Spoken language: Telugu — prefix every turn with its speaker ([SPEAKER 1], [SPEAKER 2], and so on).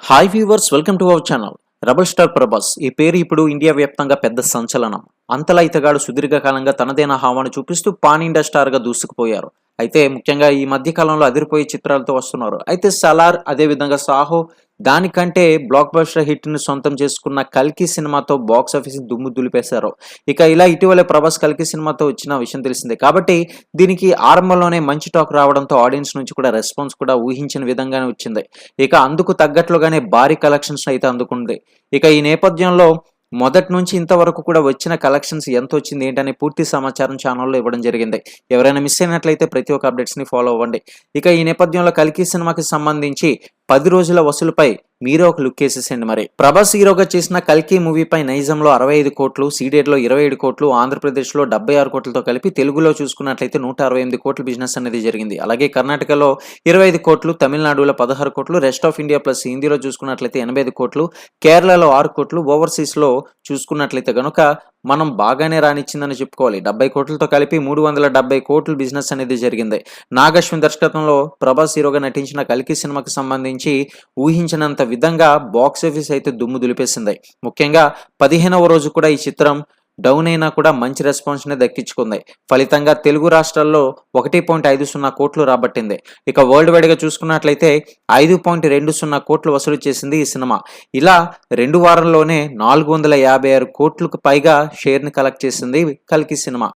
[SPEAKER 1] Hi viewers, welcome to our channel. Rebel star Prabhas ఈ పేరు ఇప్పుడు ఇండియా వ్యాప్తంగా పెద్ద సంచలనం. అంతలా ఇతగాడు సుదీర్ఘకాలంగా తనదైన హావాను చూపిస్తూ పాన్ ఇండియా స్టార్ గా దూసుకుపోయారు. అయితే ముఖ్యంగా ఈ మధ్య కాలంలో అదిరిపోయే చిత్రాలతో వస్తున్నారు. అయితే సలార్, అదే విధంగా సాహో, దానికంటే బ్లాక్ బస్టర్ హిట్ ని సొంతం చేసుకున్న కల్కి సినిమాతో బాక్స్ ఆఫీస్ దుమ్ము దులిపేశారు. ఇక ఇలా ఇటీవలే ప్రభాస్ కల్కి సినిమాతో వచ్చిన విషయం తెలిసిందే. కాబట్టి దీనికి ఆరంభంలోనే మంచి టాక్ రావడంతో ఆడియన్స్ నుంచి కూడా రెస్పాన్స్ కూడా ఊహించిన విధంగానే వచ్చింది. ఇక అందుకు తగ్గట్లుగానే భారీ కలెక్షన్స్ అయితే అందుకుంది. ఇక ఈ నేపథ్యంలో మొదటి నుంచి ఇంతవరకు కూడా వచ్చిన కలెక్షన్స్ ఎంత వచ్చింది ఏంటనే పూర్తి సమాచారం ఛానల్లో ఇవ్వడం జరిగింది. ఎవరైనా మిస్ అయినట్లయితే ప్రతి ఒక్క అప్డేట్స్ ని ఫాలో అవ్వండి. ఇక ఈ నేపథ్యంలో కల్కి సినిమాకి సంబంధించి 10 రోజుల వసూలుపై మీరే ఒక లుక్ వేసేసేయండి. మరి ప్రభాస్ హీరోగా చేసిన కల్కి మూవీపై నైజంలో 65 కోట్లు, సీడెడ్ లో 27 కోట్లు, ఆంధ్రప్రదేశ్ లో 76 కోట్లతో కలిపి తెలుగులో చూసుకున్నట్లయితే 168 కోట్ల బిజినెస్ అనేది జరిగింది. అలాగే కర్ణాటకలో 25 కోట్లు, తమిళనాడులో 16 కోట్లు, రెస్ట్ ఆఫ్ ఇండియా ప్లస్ హిందీలో చూసుకున్నట్లయితే 85 కోట్లు, కేరళలో 6 కోట్లు, ఓవర్సీస్ లో చూసుకున్నట్లయితే గనుక మనం బాగానే రానిచ్చిందని చెప్పుకోవాలి. 70 కోట్లతో కలిపి 370 కోట్ల బిజినెస్ అనేది జరిగింది. నాగశ్విన్ దర్శకత్వంలో ప్రభాస్ హీరోగా నటించిన కల్కి సినిమాకి సంబంధించి ఊహించినంత విధంగా బాక్స్ ఆఫీస్ అయితే దుమ్ము దులిపేసింది. ముఖ్యంగా 15వ రోజు కూడా ఈ చిత్రం డౌన్ అయినా కూడా మంచి రెస్పాన్స్ ని దక్కించుకుంది. ఫలితంగా తెలుగు రాష్ట్రాల్లో 1.50 కోట్లు రాబట్టింది. ఇక వరల్డ్ వైడ్ గా చూసుకున్నట్లయితే 5.20 కోట్లు వసూలు చేసింది ఈ సినిమా. ఇలా 2 వారాల్లోనే 456 కోట్లకు పైగా షేర్ ని కలెక్ట్ చేసింది కల్కి సినిమా.